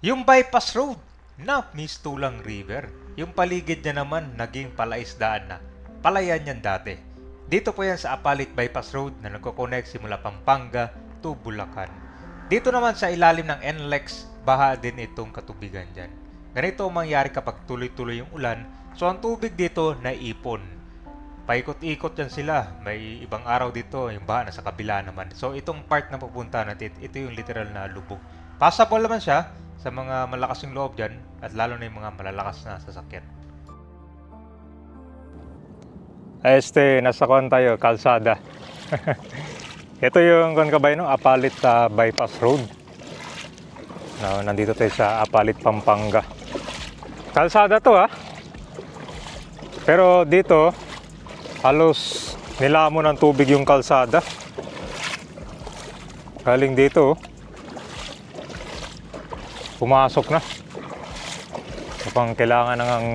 Yung bypass road na Mistulang River. Yung paligid niya naman naging palaisdaan na. Palayan yan dati. Dito po yan sa Apalit Bypass Road na nagko-connect simula Pampanga to Bulacan. Dito naman sa ilalim ng NLEX, baha din itong katubigan dyan. Ganito ang mangyari kapag tuloy-tuloy yung ulan. So ang tubig dito naiipon. Paikot-ikot yan sila. May ibang araw dito, yung baha na sa kabila naman. So itong part na pupunta natin, ito yung literal na lubog. Passable naman siya sa mga malakas yung loob dyan at lalo na yung mga malalakas na sasakyan. Nasa kuan tayo, kalsada. Ito yung kuan kabay no, Apalit Bypass Road. No, nandito tayo sa Apalit, Pampanga. Kalsada to Pero dito, halos nilamon ng tubig yung kalsada. Galing dito, pumasok na. Mukhang kailangan ng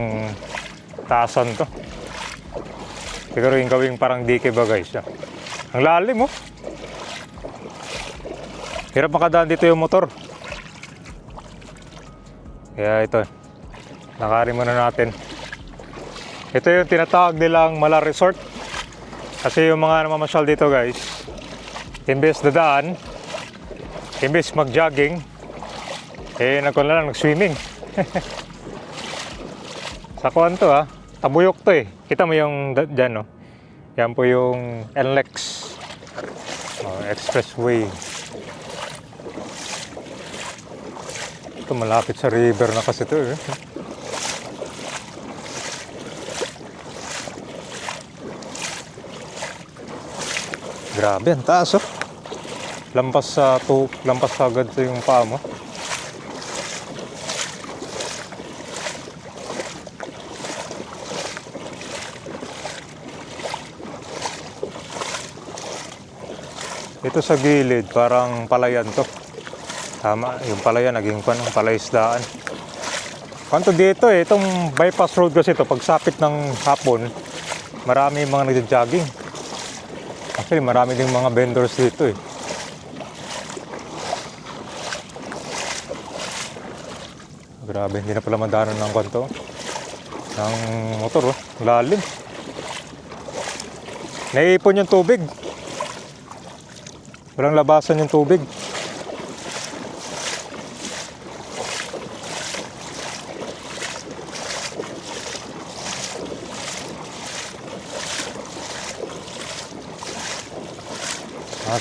taasan to. Siguro yung gawing parang dike ba guys. Ang lalim Hirap makadaan dito yung motor. Kaya ito, lakarin muna natin. Ito yung tinatawag nilang Mala Resort. Kasi yung mga namamasyal dito guys, imbes dadaan, imbes mag-jogging, nag-swimming. Sa kuwan to tabuyok to Kita mo yung dyan Yan po yung NLEX expressway. Ito malapit sa river na kasi to Grabe, ang taas Lampas agad sa yung paa mo. Ito sa gilid, parang palayan to. Tama, yung palayan, naging palaisdaan. Kanto dito itong bypass road kasi ito, pagsapit ng hapon, marami mga nagja-jogging. Actually, marami ding mga vendors dito Grabe, hindi na pala madaanan ng kanto. Ng motor lalim. Naiipon yung tubig. Walang labasan yung tubig.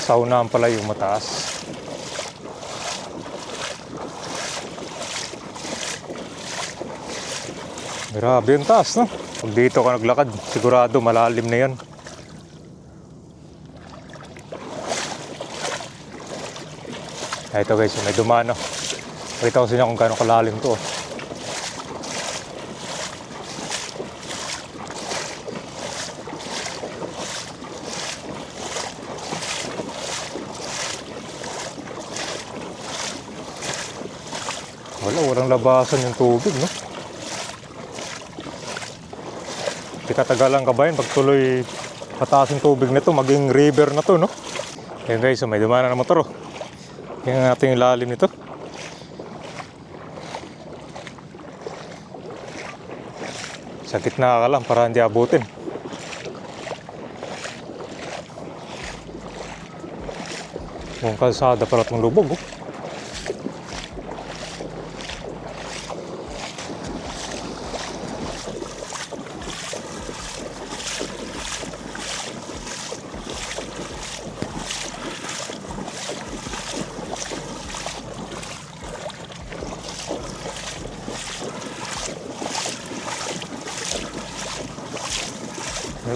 Saunahan pala yung mataas. Grabe yung taas Pag dito ka naglakad, sigurado malalim na yan. Ito guys, may dumaan Pakita ko sa inyo kung gaano kalalim to Walang labasan yung tubig Di katagalan kabayan pag tuloy mataas yung tubig nito, maging river na to Ayan guys, may dumaan na motor Tingnan natin yung lalim nito. Sa gitna ka lang para hindi abutin. Buong kalsada para itong lubog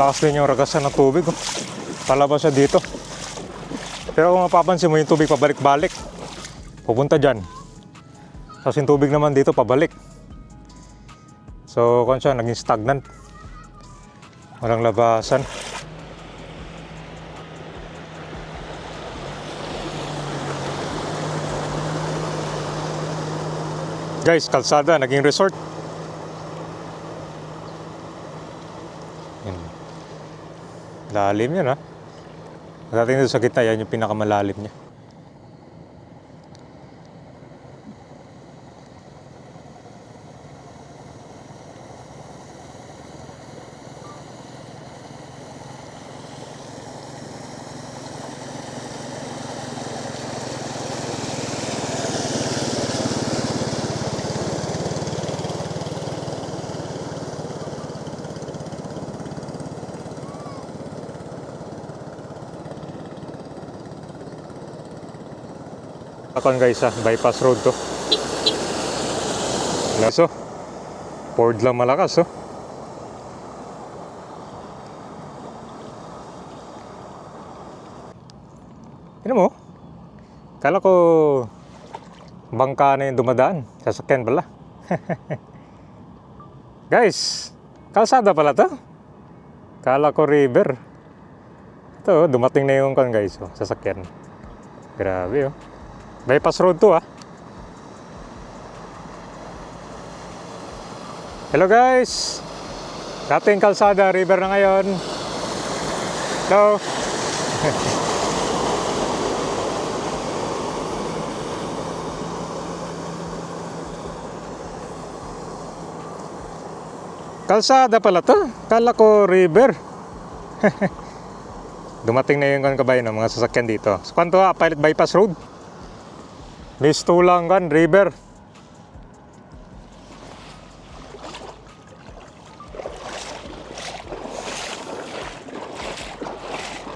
Lakas din yung ragasan ng tubig Palabas siya dito. Pero kung mapapansin mo yung tubig pabalik-balik, pupunta dyan. Tapos yung tubig naman dito pabalik. So kung siya naging stagnant, walang labasan. Guys, kalsada naging resort. Lalim yun Pagdating dito sa gitna, yan yung pinakamalalim niya. Akon guys bypass road to. So, Ford lang malakas oh. Ano mo? Kala ko bangka na yung dumadaan. Sasakyan pala. Guys, kalsada pala to. Kala ko river. Ito, dumating na yung kan guys. Oh, sasakyan. Grabe oh. Bypass road to ah. Hello guys. Dating kalsada, river na ngayon. Hello. Kalsada pala to. Kala ko river. Dumating na yung kabayan ng mga sasakyan dito. So, kwanto Pilot Bypass Road. Mistulang kan river.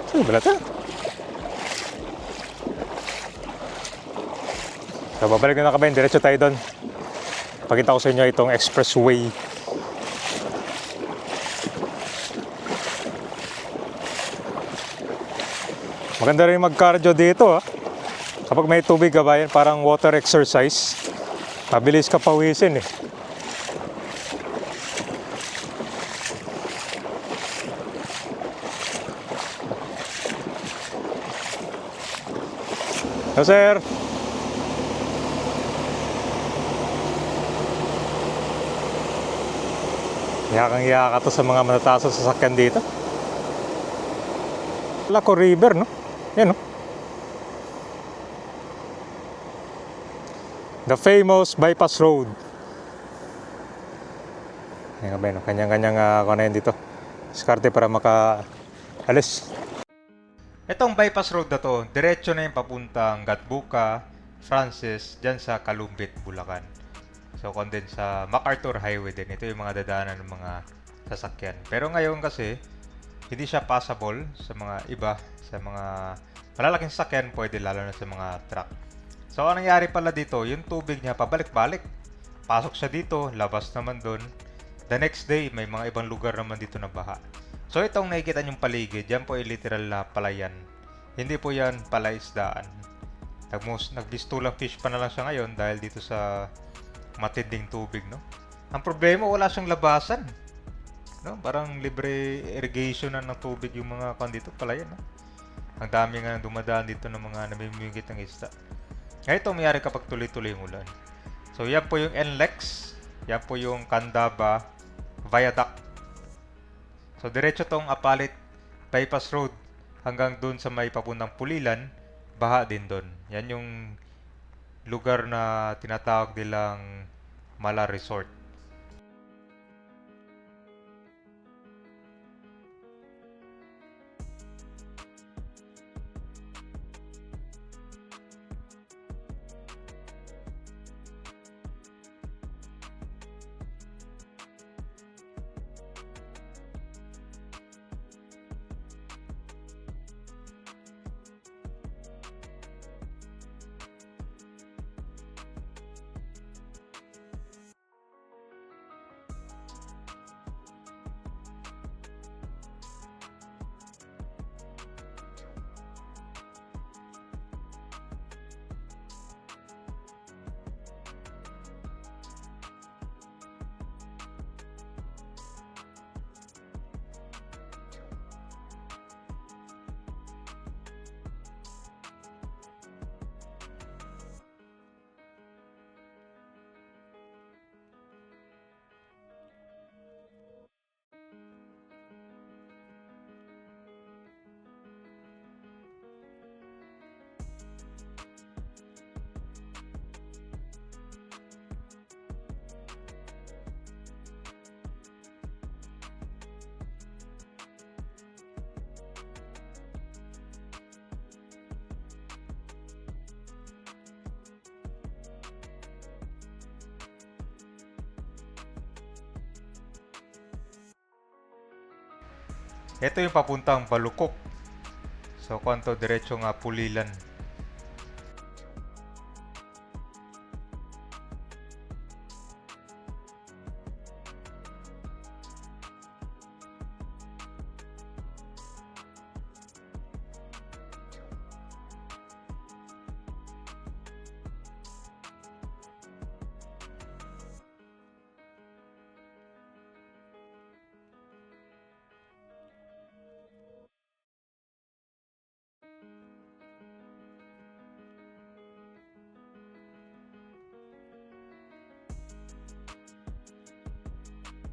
So, bala to. So, babalik na kabayan. Diretso tayo doon. Pakita ko sa inyo itong expressway. Maganda rin mag-cardio dito ah. Kapag may tubig kabayan, parang water exercise. Mabilis ka pawisin eh. Hello sir. Yakang-yaka to sa mga matataas sa sasakyan dito. Laco River, no? Yan, no? The famous bypass road. Yan ba yun? Kanyang-kanyang kunayan dito. Diskarte para maka-alis. Itong bypass road na to, diretso na yung papuntang Gatbuka, Francis, dyan sa Kalumbit, Bulacan. So, kung din sa MacArthur Highway din, ito yung mga dadaanan ng mga sasakyan. Pero ngayon kasi, hindi siya passable sa mga iba, sa mga malalaking sasakyan, pwede lalo na sa mga truck. So, ang nangyari pala dito, yung tubig niya pabalik-balik. Pasok siya dito, labas naman doon. The next day, may mga ibang lugar naman dito na baha. So, itong nakikita niyong paligid, yan po ay literal na palayan. Hindi po yan palaisdaan. Nagbistulang fish pa na lang siya ngayon dahil dito sa matinding tubig, no? Ang problema, wala siyang labasan. No? Parang libre irrigation na ng tubig yung mga dito, palayan, no? Ang dami nga dumadaan dito ng mga namimigit ng isda. Ngayon ito mayari kapag tuloy-tuloy yung ulan. So yan po yung NLEX. Yan po yung Candaba Viaduct. So diretso tong Apalit Bypass Road hanggang dun sa may papuntang Pulilan. Baha din dun. Yan yung lugar na tinatawag nilang Mala Resort. Ito yung papuntang Balukok. So, kwanto diretso nga Pulilan.